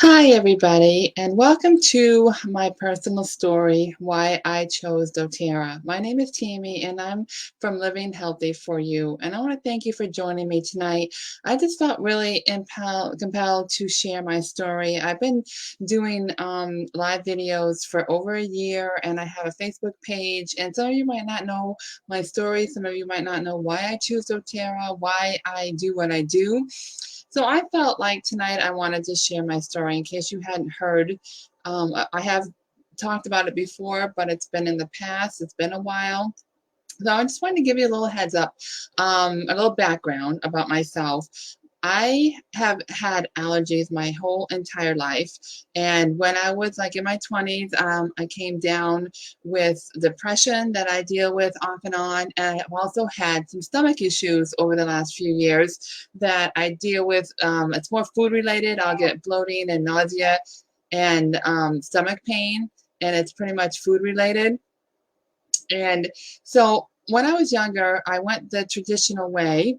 Hi, everybody, and welcome to my personal story, Why I Chose doTERRA. My name is Tammy, and I'm from Living Healthy for You. And I want to thank you for joining me tonight. I just felt really compelled to share my story. I've been doing live videos for over a year, and I have a Facebook page. And some of you might not know my story. Some of you might not know why I choose doTERRA, why I do what I do. So I felt like tonight I wanted to share my story in case you hadn't heard. I have talked about it before, but it's been in the past. It's been a while. So I just wanted to give you a little heads up, a little background about myself. I have had allergies my whole entire life. And when I was like in my 20s, I came down with depression that I deal with off and on. And I've also had some stomach issues over the last few years that I deal with. It's more food related. I'll get bloating and nausea and stomach pain, and it's pretty much food related. And so when I was younger, I went the traditional way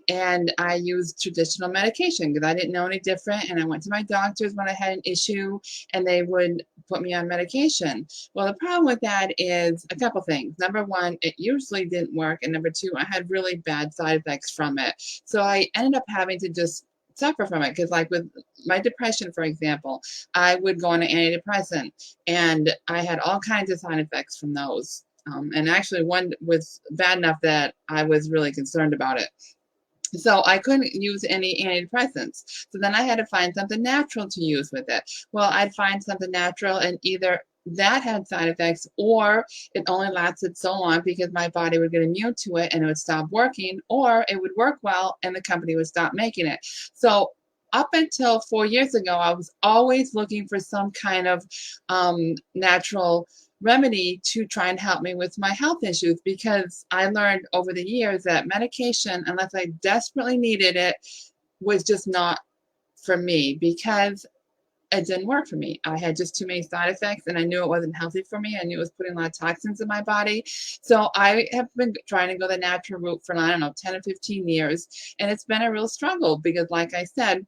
and I used traditional medication because I didn't know any different. And I went to my doctors when I had an issue and they would put me on medication. Well, the problem with that is a couple things. Number one, it usually didn't work. And number two, I had really bad side effects from it. So I ended up having to just suffer from it because like with my depression, for example, I would go on an antidepressant and I had all kinds of side effects from those. And actually one was bad enough that I was really concerned about it. So I couldn't use any antidepressants. So then I had to find something natural to use with it. Well, I'd find something natural and either that had side effects or it only lasted so long because my body would get immune to it and it would stop working, or it would work well and the company would stop making it. So up until 4 years ago, I was always looking for some kind of natural remedy to try and help me with my health issues because I learned over the years that medication, unless I desperately needed it, was just not for me because it didn't work for me. I had just too many side effects and I knew it wasn't healthy for me. I knew it was putting a lot of toxins in my body. So I have been trying to go the natural route for, I don't know, 10 or 15 years. And it's been a real struggle because, like I said,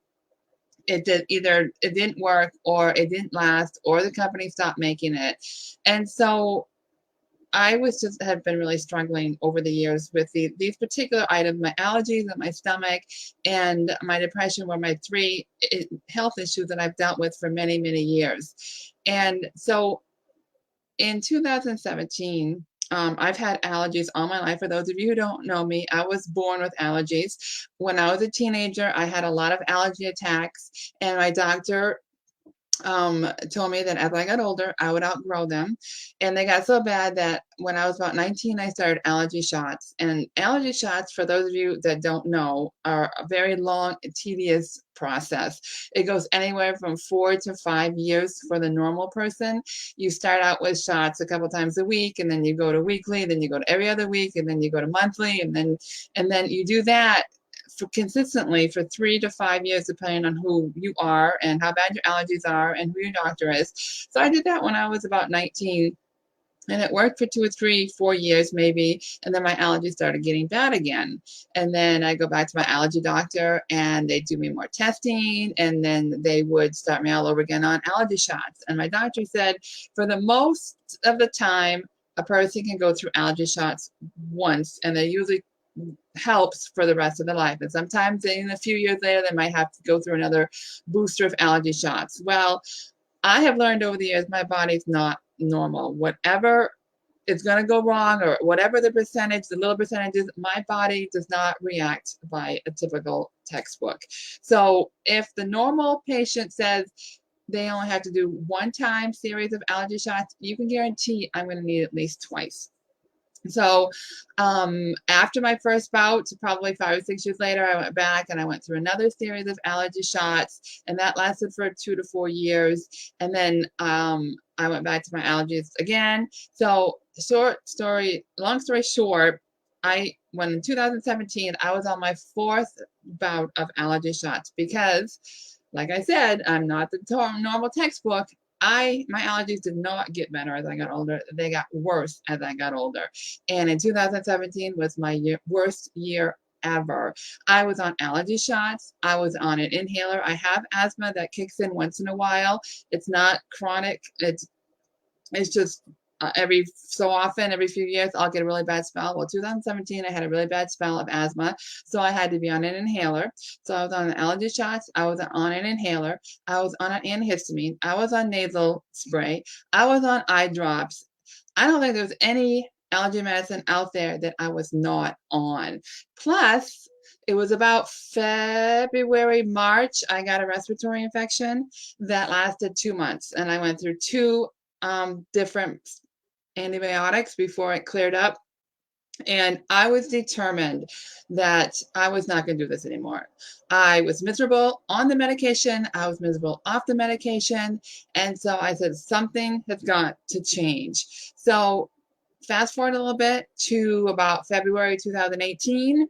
it didn't work or it didn't last or the company stopped making it. And so I was just have been really struggling over the years with these particular items. My allergies and my stomach and my depression were my three health issues that I've dealt with for many, many years. And so in 2017, I've had allergies all my life. For those of you who don't know me, I was born with allergies. When I was a teenager, I had a lot of allergy attacks, and my doctor told me that as I got older, I would outgrow them. And they got so bad that when I was about 19, I started allergy shots. And allergy shots, for those of you that don't know, are a very long, tedious process. It goes anywhere from 4 to 5 years for the normal person. You start out with shots a couple times a week, and then you go to weekly, then you go to every other week, and then you go to monthly, and then you do that for consistently for 3 to 5 years, depending on who you are and how bad your allergies are and who your doctor is. So I did that when I was about 19. And it worked for 2 or 3, 4 years maybe. And then my allergies started getting bad again. And then I go back to my allergy doctor and they do me more testing. And then they would start me all over again on allergy shots. And my doctor said, for the most of the time, a person can go through allergy shots once, and they usually helps for the rest of their life. And sometimes in a few years later, they might have to go through another booster of allergy shots. Well, I have learned over the years my body's not normal. Whatever is going to go wrong or whatever the percentage, the little percentages, my body does not react by a typical textbook. So if the normal patient says they only have to do one time series of allergy shots, you can guarantee I'm going to need at least twice. So after my first bout, probably 5 or 6 years later, I went back and I went through another series of allergy shots, and that lasted for 2 to 4 years. And then I went back to my allergies again. So long story short, when in 2017, I was on my fourth bout of allergy shots because, like I said, I'm not the normal textbook. My allergies did not get better as I got older. They got worse as I got older. And in 2017 was my worst year forever. I was on allergy shots. I was on an inhaler. I have asthma that kicks in once in a while. It's not chronic. It's just every so often, every few years, I'll get a really bad spell. Well, 2017, I had a really bad spell of asthma, so I had to be on an inhaler. So I was on allergy shots. I was on an inhaler. I was on an antihistamine. I was on nasal spray. I was on eye drops. I don't think there's any allergy medicine out there that I was not on. Plus, it was about February, March, I got a respiratory infection that lasted 2 months, and I went through two different antibiotics before it cleared up. And I was determined that I was not going to do this anymore. I was miserable on the medication. I was miserable off the medication. And so I said, something has got to change. So fast forward a little bit to about February 2018.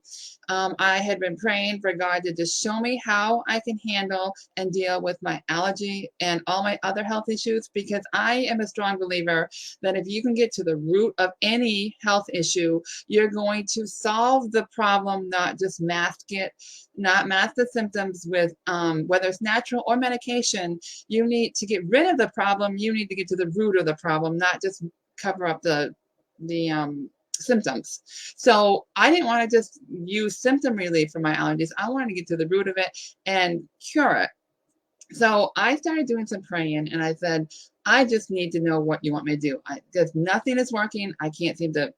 I had been praying for God to just show me how I can handle and deal with my allergy and all my other health issues, because I am a strong believer that if you can get to the root of any health issue, you're going to solve the problem, not just mask it, not mask the symptoms with whether it's natural or medication. You need to get rid of the problem. You need to get to the root of the problem, not just cover up the symptoms. So I didn't want to just use symptom relief for my allergies. I wanted to get to the root of it and cure it. So I started doing some praying, and I said, I just need to know what you want me to do, because nothing is working. I can't seem to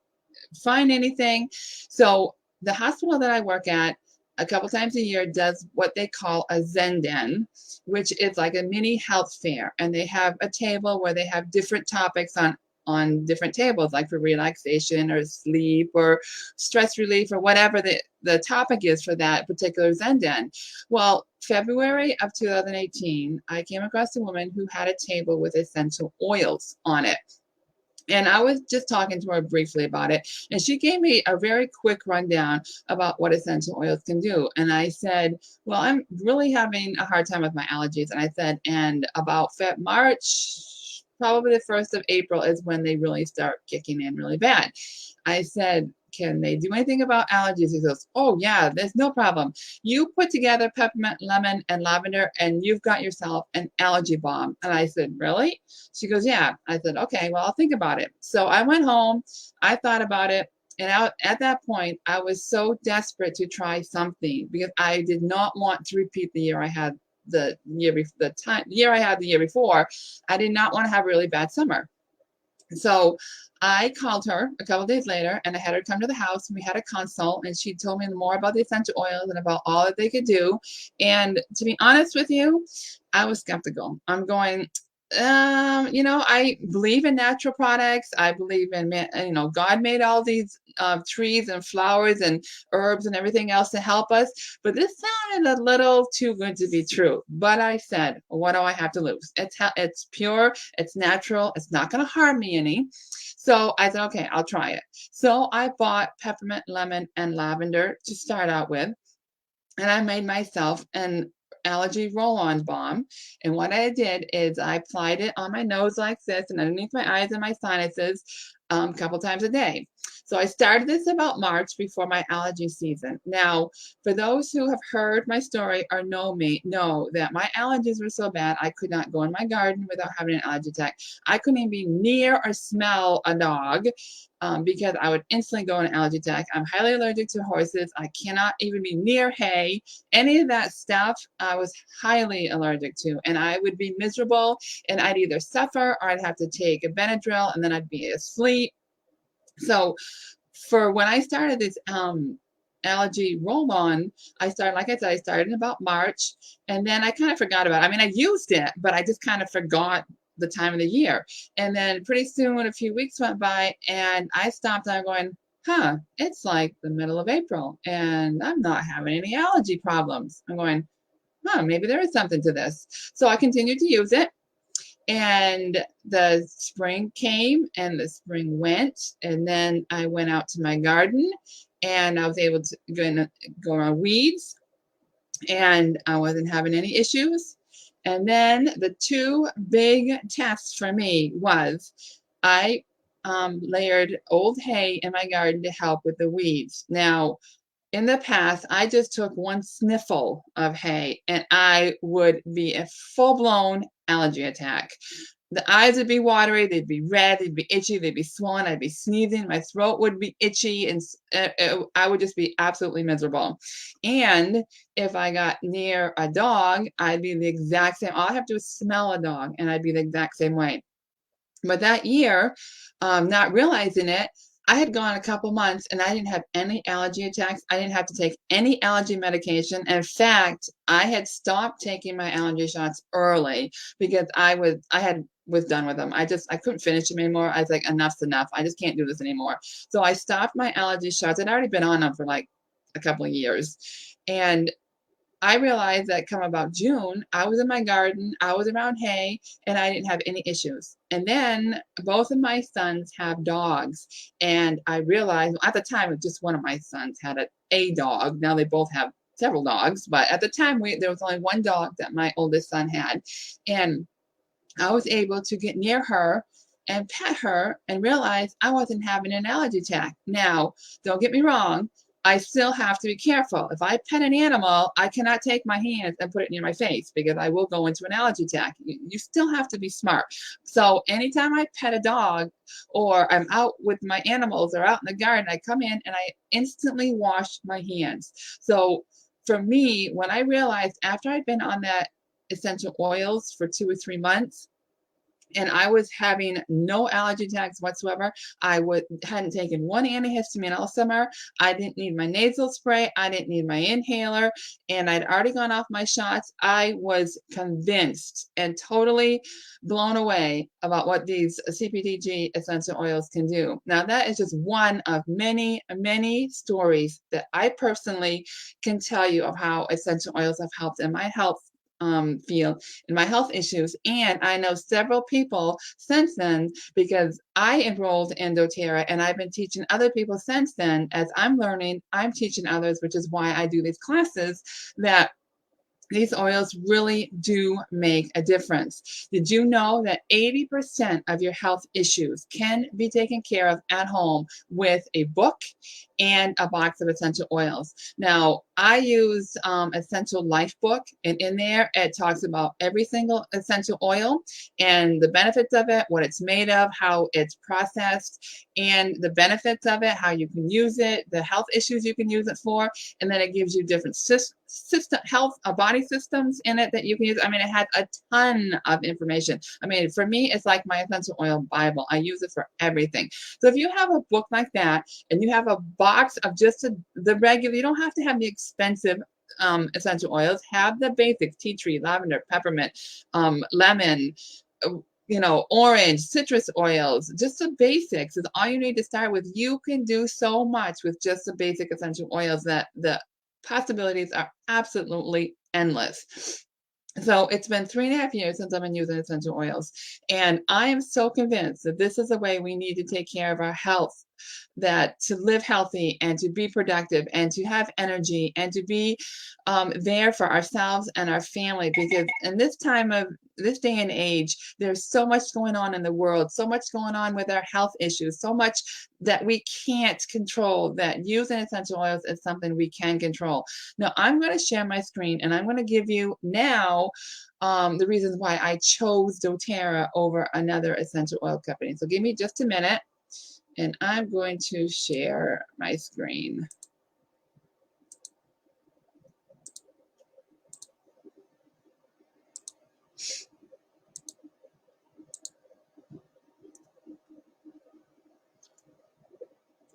find anything. So the hospital that I work at a couple times a year does what they call a Zen-Den, which is like a mini health fair. And they have a table where they have different topics on different tables, like for relaxation or sleep or stress relief or whatever the topic is for that particular Zen-Den. Well, February of 2018, I came across a woman who had a table with essential oils on it. And I was just talking to her briefly about it, and she gave me a very quick rundown about what essential oils can do. And I said, well, I'm really having a hard time with my allergies. And I said, and about March, probably the 1st of April is when they really start kicking in really bad. I said, can they do anything about allergies? He goes, oh yeah, there's no problem. You put together peppermint, lemon, and lavender, and you've got yourself an allergy balm. And I said, really? She goes, yeah. I said, okay, well, I'll think about it. So I went home, I thought about it, and at that point, I was so desperate to try something, because I did not want to repeat the year I had the year before. I did not want to have a really bad summer. So I called her a couple days later, and I had her come to the house, and we had a consult, and she told me more about the essential oils and about all that they could do. And to be honest with you, I was skeptical. I'm going, I believe in natural products. I believe in, God made all these trees and flowers and herbs and everything else to help us. But this sounded a little too good to be true. But I said, what do I have to lose? It's pure. It's natural. It's not going to harm me any. So I said, okay, I'll try it. So I bought peppermint, lemon, and lavender to start out with. And I made myself an allergy roll-on balm. And what I did is I applied it on my nose like this and underneath my eyes and my sinuses a couple times a day. So I started this about March, before my allergy season. Now, for those who have heard my story or know me, know that my allergies were so bad I could not go in my garden without having an allergy attack. I couldn't even be near or smell a dog because I would instantly go in an allergy attack. I'm highly allergic to horses. I cannot even be near hay. Any of that stuff I was highly allergic to, and I would be miserable, and I'd either suffer or I'd have to take a Benadryl, and then I'd be asleep. So for when I started this allergy roll-on, like I said, I started in about March, and then I kind of forgot about it. I mean, I used it, but I just kind of forgot the time of the year. And then pretty soon, a few weeks went by, and I stopped, and I'm going, it's like the middle of April, and I'm not having any allergy problems. I'm going, maybe there is something to this. So I continued to use it. And the spring came and the spring went, and then I went out to my garden, and I was able to go around weeds, and I wasn't having any issues. And then the two big tests for me was I layered old hay in my garden to help with the weeds. Now, in the past, I just took one sniffle of hay and I would be a full-blown allergy attack. The eyes would be watery, they'd be red, they'd be itchy, they'd be swollen, I'd be sneezing, my throat would be itchy, and I would just be absolutely miserable. And if I got near a dog, I'd be the exact same. All I have to do is smell a dog, and I'd be the exact same way. But that year, not realizing it, I had gone a couple months and I didn't have any allergy attacks. I didn't have to take any allergy medication. In fact, I had stopped taking my allergy shots early because I was done with them. I couldn't finish them anymore. I was like, enough's enough. I just can't do this anymore. So I stopped my allergy shots. I'd already been on them for like a couple of years. And I realized that come about June, I was in my garden, I was around hay, and I didn't have any issues. And then both of my sons have dogs. And I realized at the time, just one of my sons had a dog. Now they both have several dogs, but at the time, there was only one dog that my oldest son had. And I was able to get near her and pet her and realize I wasn't having an allergy attack. Now, don't get me wrong, I still have to be careful. If I pet an animal, I cannot take my hands and put it near my face because I will go into an allergy attack. You still have to be smart. So anytime I pet a dog or I'm out with my animals or out in the garden, I come in and I instantly wash my hands. So for me, when I realized after I'd been on that essential oils for 2 or 3 months, and I was having no allergy attacks whatsoever. Hadn't taken one antihistamine all summer. I didn't need my nasal spray. I didn't need my inhaler, and I'd already gone off my shots. I was convinced and totally blown away about what these Cptg essential oils can do. Now, that is just one of many, many stories that I personally can tell you of how essential oils have helped in my health field in my health issues. And I know several people since then because I enrolled in doTERRA and I've been teaching other people since then. As I'm learning, I'm teaching others, which is why I do these classes, that these oils really do make a difference. Did you know that 80% of your health issues can be taken care of at home with a book and a box of essential oils? Now, I use Essential Life book, and in there it talks about every single essential oil and the benefits of it, what it's made of, how it's processed, and the benefits of it, how you can use it, the health issues you can use it for, and then it gives you different system health body systems in it that you can use. I mean, it has a ton of information. I mean, for me, it's like my essential oil Bible. I use it for everything. So if you have a book like that and you have a box of just the regular, you don't have to have the expensive essential oils. Have the basics: tea tree, lavender, peppermint, lemon, orange, citrus oils. Just the basics is all you need to start with. You can do so much with just the basic essential oils that the possibilities are absolutely endless. So it's been 3.5 years since I've been using essential oils, and I am so convinced that this is the way we need to take care of our health, that to live healthy and to be productive and to have energy and to be there for ourselves and our family. Because in this day and age, there's so much going on in the world, so much going on with our health issues, so much that we can't control, that using essential oils is something we can control. Now, I'm going to share my screen and I'm going to give you now the reasons why I chose doTERRA over another essential oil company. So give me just a minute and I'm going to share my screen.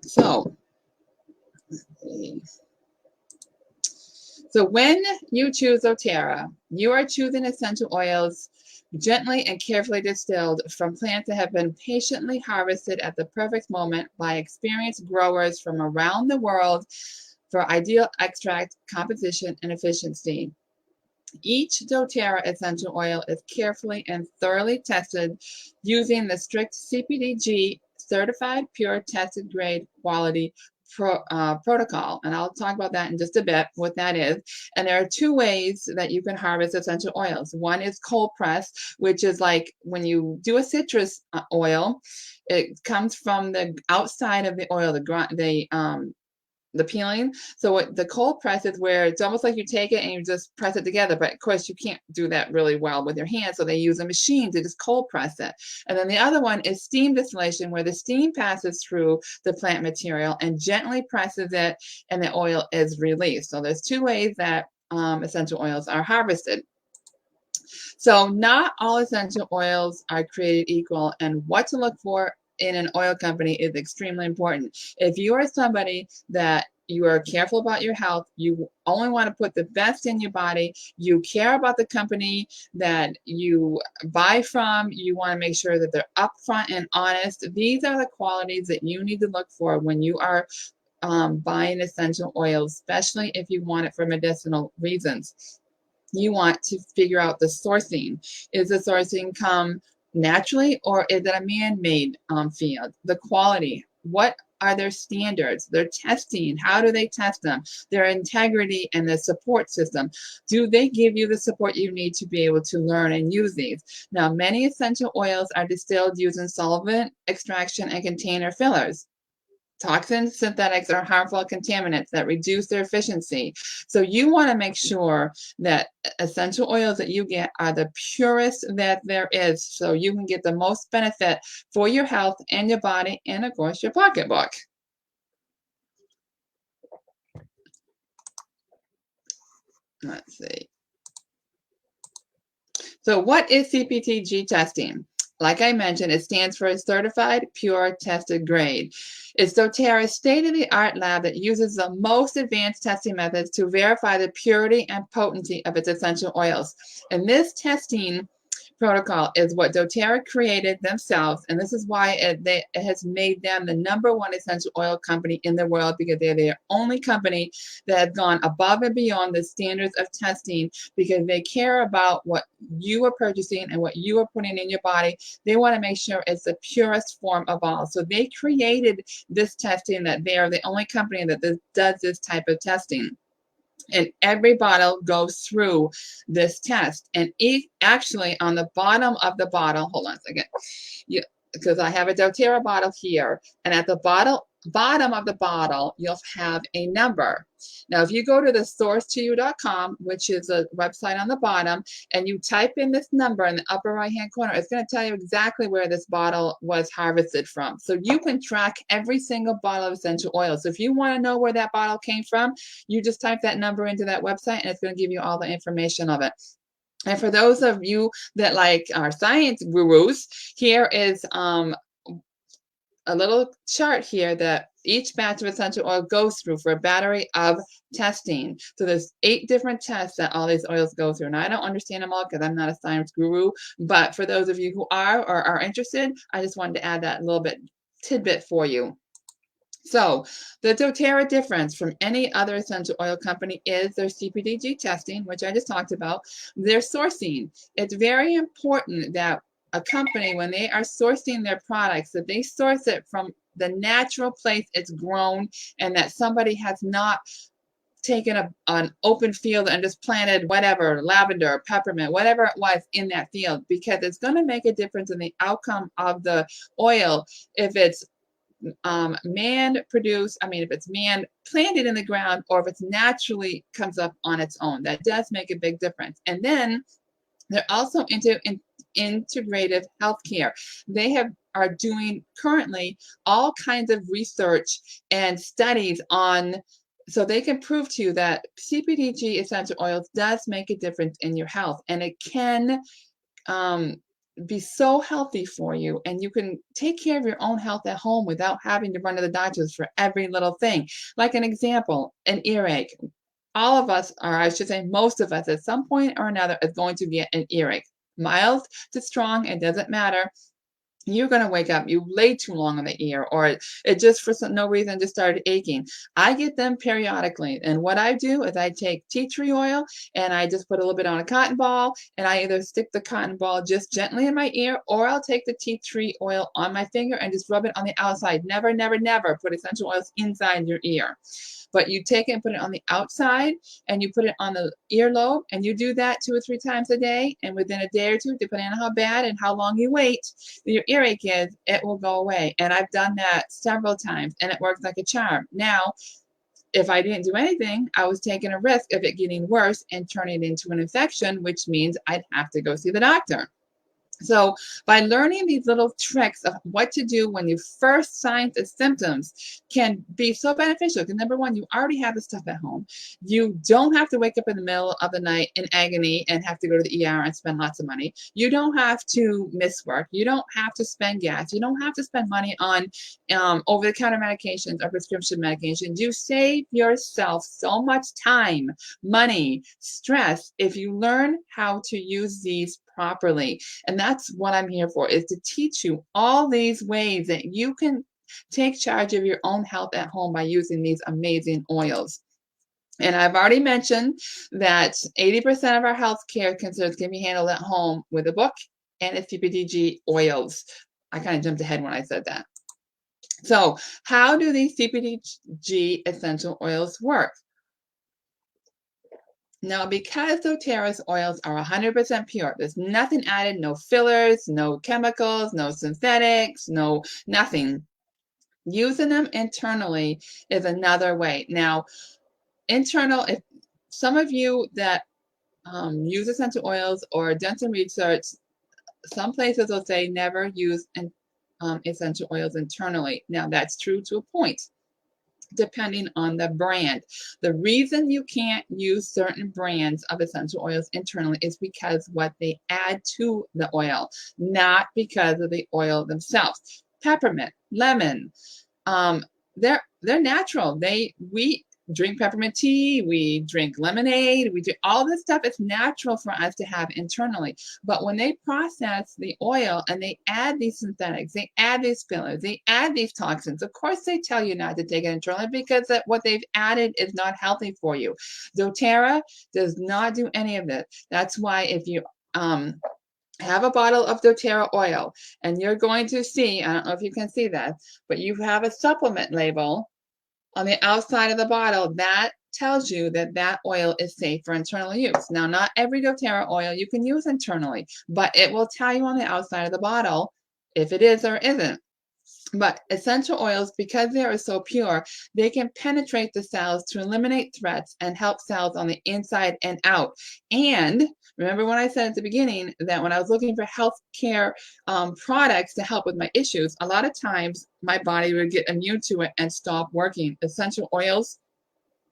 So, when you choose doTERRA, you are choosing essential oils gently and carefully distilled from plants that have been patiently harvested at the perfect moment by experienced growers from around the world for ideal extract, composition, and efficiency. Each doTERRA essential oil is carefully and thoroughly tested using the strict Cptg certified pure tested grade quality protocol. And I'll talk about that in just a bit, what that is. And there are two ways that you can harvest essential oils. One is cold press, which is like when you do a citrus oil, it comes from the outside of the oil, the peeling. So what the cold press is where it's almost like you take it and you just press it together. But of course, you can't do that really well with your hands. So they use a machine to just cold press it. And then the other one is steam distillation, where the steam passes through the plant material and gently presses it, and the oil is released. So there's two ways that essential oils are harvested. So not all essential oils are created equal, and what to look for in an oil company is extremely important. If you are somebody that you are careful about your health, you only want to put the best in your body, you care about the company that you buy from, you want to make sure that they're upfront and honest. These are the qualities that you need to look for when you are buying essential oils, especially if you want it for medicinal reasons. You want to figure out the sourcing. Is the sourcing come naturally, or is it a man-made field? The quality. What are their standards? Their testing. How do they test them? Their integrity and the support system. Do they give you the support you need to be able to learn and use these? Now, many essential oils are distilled using solvent extraction and container fillers. Toxins, synthetics, or harmful contaminants that reduce their efficiency. So you want to make sure that essential oils that you get are the purest that there is, so you can get the most benefit for your health and your body, and of course your pocketbook. Let's see. So what is Cptg testing? Like I mentioned, it stands for Certified Pure Tested Grade. It's doTERRA's state-of-the-art lab that uses the most advanced testing methods to verify the purity and potency of its essential oils. And this testing protocol is what doTERRA created themselves, and this is why it has made them the #1 essential oil company in the world, because they're the only company that has gone above and beyond the standards of testing, because they care about what you are purchasing and what you are putting in your body. They want to make sure it's the purest form of all. So they created this testing, that they are the only company that does this type of testing. And every bottle goes through this test. And actually on the bottom of the bottle, hold on a second, because I have a doTERRA bottle here, and at the bottom of the bottle, you'll have a number. Now, if you go to the source2you.com, which is a website on the bottom, and you type in this number in the upper right-hand corner, it's going to tell you exactly where this bottle was harvested from. So you can track every single bottle of essential oil. So if you want to know where that bottle came from, you just type that number into that website, and it's going to give you all the information of it. And for those of you that like are science gurus, here is a little chart here that each batch of essential oil goes through for a battery of testing. So there's 8 different tests that all these oils go through. Now, I don't understand them all because I'm not a science guru, but for those of you who are or are interested, I just wanted to add that little bit tidbit for you. So the doTERRA difference from any other essential oil company is their Cptg testing, which I just talked about. Their sourcing. It's very important that a company, when they are sourcing their products, that they source it from the natural place it's grown, and that somebody has not taken an open field and just planted whatever, lavender, peppermint, whatever it was in that field, because it's going to make a difference in the outcome of the oil if it's if it's man planted in the ground, or if it's naturally comes up on its own. That does make a big difference. And then they're also into integrative healthcare. They are doing currently all kinds of research and studies on, so they can prove to you that Cptg essential oils does make a difference in your health, and it can be so healthy for you, and you can take care of your own health at home without having to run to the doctors for every little thing. Like an example, an earache. All of us, or I should say most of us, at some point or another is going to get an earache. Mild to strong, it doesn't matter. You're going to wake up, you lay too long on the ear, or it just for no reason just started aching. I get them periodically, and what I do is I take tea tree oil and I just put a little bit on a cotton ball, and I either stick the cotton ball just gently in my ear, or I'll take the tea tree oil on my finger and just rub it on the outside. Never, never, never put essential oils inside your ear. But you take it and put it on the outside, and you put it on the earlobe, and you do that 2 or 3 times a day, and within a day or two, depending on how bad and how long you wait, your earache is, it will go away. And I've done that several times, and it works like a charm. Now, If I didn't do anything, I was taking a risk of it getting worse and turning into an infection, which means I'd have to go see the doctor. So by learning these little tricks of what to do when you first signs of symptoms can be so beneficial. Because number one, you already have the stuff at home. You don't have to wake up in the middle of the night in agony and have to go to the ER and spend lots of money. You don't have to miss work. You don't have to spend gas. You don't have to spend money on over-the-counter medications or prescription medications. You save yourself so much time, money, stress if you learn how to use these properly. And that's what I'm here for, is to teach you all these ways that you can take charge of your own health at home by using these amazing oils. And I've already mentioned that 80% of our health care concerns can be handled at home with a book and a Cptg oils. I kind of jumped ahead when I said that. So how do these Cptg essential oils work? Now, because doTERRA's oils are 100% pure, there's nothing added, no fillers, no chemicals, no synthetics, no nothing. Using them internally is another way. Now, if some of you that use essential oils or done some research, some places will say never use essential oils internally. Now, that's true to a point, depending on the brand. The reason you can't use certain brands of essential oils internally is because what they add to the oil, not because of the oil themselves. Peppermint, lemon, they're natural. We drink peppermint tea, we drink lemonade, we do all this stuff. It's natural for us to have internally. But when they process the oil and they add these synthetics, they add these fillers, they add these toxins, of course they tell you not to take it internally because what they've added is not healthy for you. doTERRA does not do any of this. That's why if you have a bottle of doTERRA oil and you're going to see, I don't know if you can see that, but you have a supplement label on the outside of the bottle that tells you that that oil is safe for internal use. Now, not every doTERRA oil you can use internally, but it will tell you on the outside of the bottle if it is or isn't. But essential oils, because they are so pure, they can penetrate the cells to eliminate threats and help cells on the inside and out. And remember when I said at the beginning that when I was looking for healthcare products to help with my issues, a lot of times my body would get immune to it and stop working. Essential oils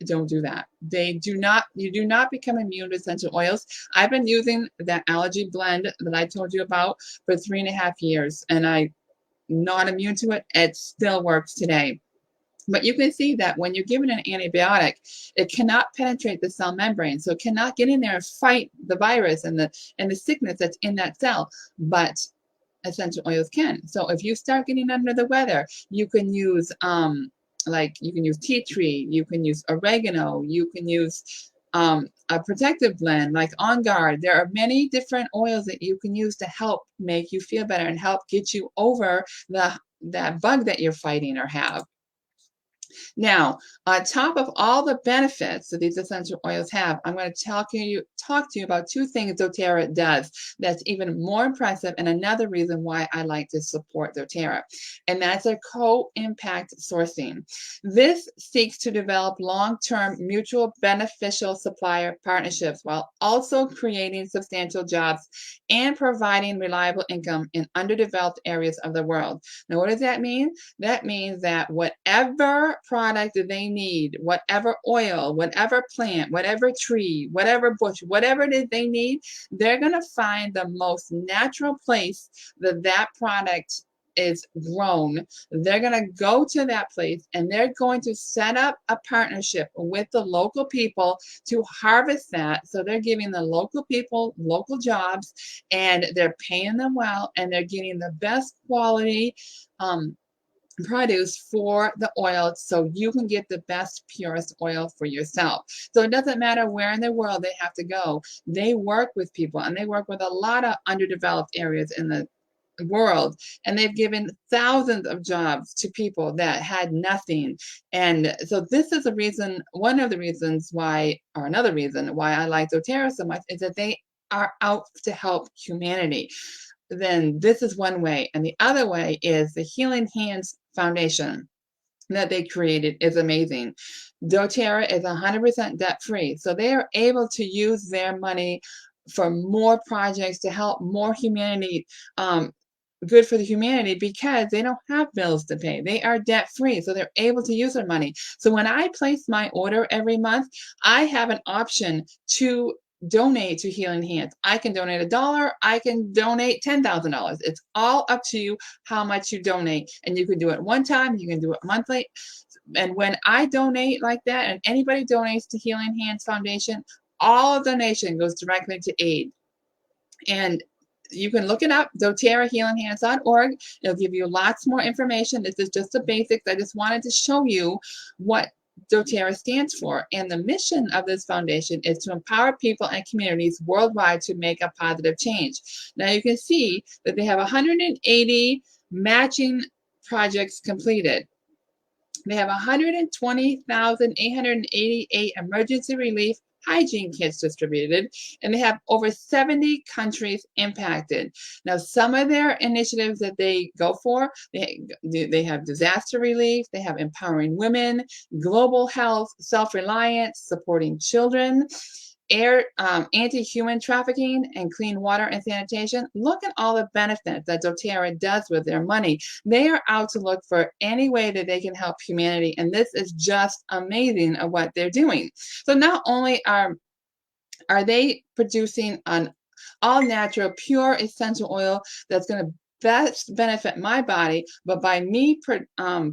don't do that. You do not become immune to essential oils. I've been using that allergy blend that I told you about for 3.5 years, and I'm not immune to it. It still works today. But you can see that when you're given an antibiotic, it cannot penetrate the cell membrane. So it cannot get in there and fight the virus and the sickness that's in that cell. But essential oils can. So if you start getting under the weather, you can use you can use tea tree, you can use oregano, you can use a protective blend like On Guard. There are many different oils that you can use to help make you feel better and help get you over that bug that you're fighting or have. Now, on top of all the benefits that these essential oils have, I'm going to talk to you about two things doTERRA does that's even more impressive, and another reason why I like to support doTERRA, and that's a co-impact sourcing. This seeks to develop long-term mutual beneficial supplier partnerships while also creating substantial jobs and providing reliable income in underdeveloped areas of the world. Now, what does that mean? That means that whatever product that they need, whatever oil, whatever plant, whatever tree, whatever bush, whatever it is they need, they're going to find the most natural place that product is grown. They're going to go to that place and they're going to set up a partnership with the local people to harvest that. So they're giving the local people local jobs, and they're paying them well, and they're getting the best quality produce for the oil, so you can get the best, purest oil for yourself. So it doesn't matter where in the world they have to go. They work with people, and they work with a lot of underdeveloped areas in the world, and they've given thousands of jobs to people that had nothing. And so this is another reason why I like doTERRA so much, is that they are out to help humanity. Then this is one way, and the other way is the Healing Hands Foundation. that they created is amazing. doTERRA is 100% debt-free, so they are able to use their money for more projects to help more humanity, good for the humanity, because they don't have bills to pay. They are debt-free, so they're able to use their money. So when I place my order every month, I have an option to donate to Healing Hands. I can donate $1, I can donate $10,000. It's all up to you how much you donate, and you can do it one time, you can do it monthly. And when I donate like that, and anybody donates to Healing Hands Foundation, all donation goes directly to aid. And you can look it up, doTERRAHealingHands.org. It'll give you lots more information. This is just the basics. I just wanted to show you what doTERRA stands for. And the mission of this foundation is to empower people and communities worldwide to make a positive change. Now you can see that they have 180 matching projects completed. They have 120,888 emergency relief hygiene kits distributed, and they have over 70 countries impacted. Now, some of their initiatives that they go for, they have disaster relief, they have empowering women, global health, self-reliance, supporting children, anti-human trafficking, and clean water and sanitation. Look at all the benefits that doTERRA does with their money. They are out to look for any way that they can help humanity, and this is just amazing of what they're doing. So not only are they producing an all-natural, pure essential oil that's going to best benefit my body, but by me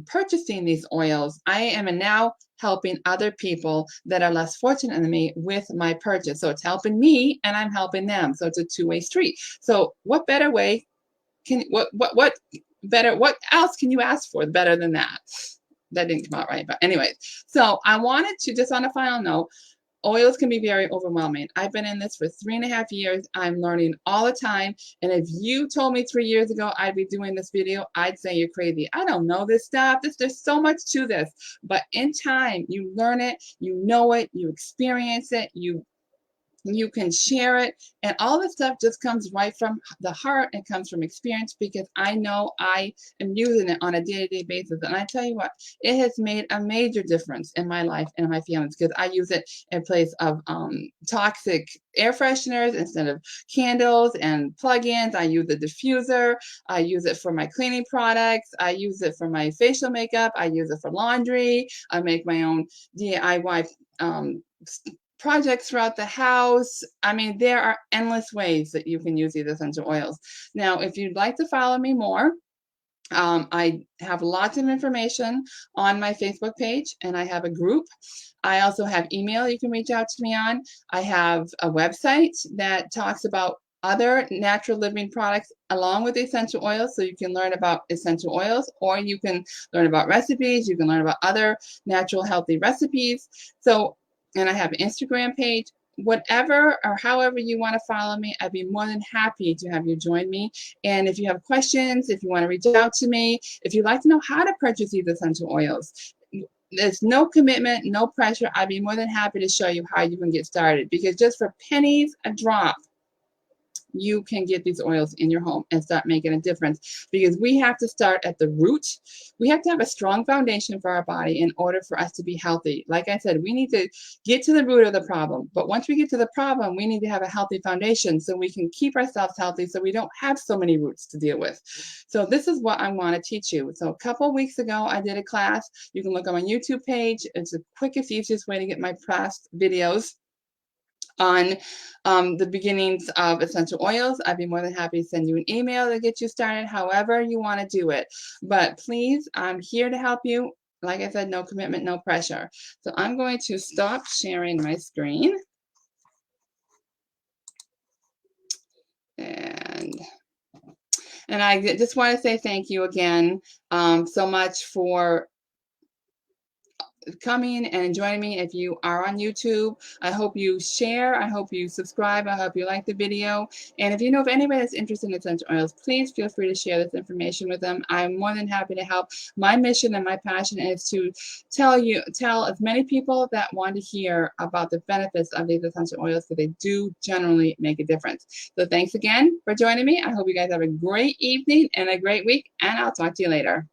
purchasing these oils, I am now helping other people that are less fortunate than me with my purchase. So it's helping me and I'm helping them. So it's a two-way street. So what better way can what else can you ask for better than that? That didn't come out right, but anyways. So I wanted to, just on a final note, oils can be very overwhelming. I've been in this for 3.5 years. I'm learning all the time. And if you told me 3 years ago I'd be doing this video, I'd say you're crazy. I don't know this stuff. There's so much to this. But in time, you learn it, you know it, you experience it, you can share it, and all this stuff just comes right from the heart and comes from experience, because I know I am using it on a day-to-day basis. And I tell you what, it has made a major difference in my life and my family's, because I use it in place of toxic air fresheners instead of candles and plug-ins. I use the diffuser. I use it for my cleaning products. I use it for my facial makeup. I use it for laundry. I make my own DIY projects throughout the house. I mean, there are endless ways that you can use these essential oils. Now, if you'd like to follow me more, I have lots of information on my Facebook page, and I have a group. I also have email you can reach out to me on. I have a website that talks about other natural living products along with essential oils, so you can learn about essential oils, or you can learn about recipes, you can learn about other natural healthy recipes. So, and I have an Instagram page. Whatever or however you want to follow me, I'd be more than happy to have you join me. And if you have questions, if you want to reach out to me, if you'd like to know how to purchase these essential oils, there's no commitment, no pressure. I'd be more than happy to show you how you can get started, because just for pennies a drop, you can get these oils in your home and start making a difference, because we have to start at the root. We have to have a strong foundation for our body in order for us to be healthy. Like I said, we need to get to the root of the problem. But once we get to the problem, we need to have a healthy foundation so we can keep ourselves healthy, so we don't have so many roots to deal with. So this is what I want to teach you. So a couple of weeks ago, I did a class. You can look on my YouTube page. It's the quickest, easiest way to get my past videos on the beginnings of essential oils. I'd be more than happy to send you an email to get you started, however you want to do it. But please, I'm here to help you. Like I said, no commitment, no pressure. So I'm going to stop sharing my screen. And I just want to say thank you again so much for coming and joining me. If you are on YouTube, I hope you share, I hope you subscribe, I hope you like the video. And if you know of anybody that's interested in essential oils, please feel free to share this information with them. I'm more than happy to help. My mission and my passion is to tell as many people that want to hear about the benefits of these essential oils, because they do generally make a difference. So thanks again for joining me. I hope you guys have a great evening and a great week, and I'll talk to you later.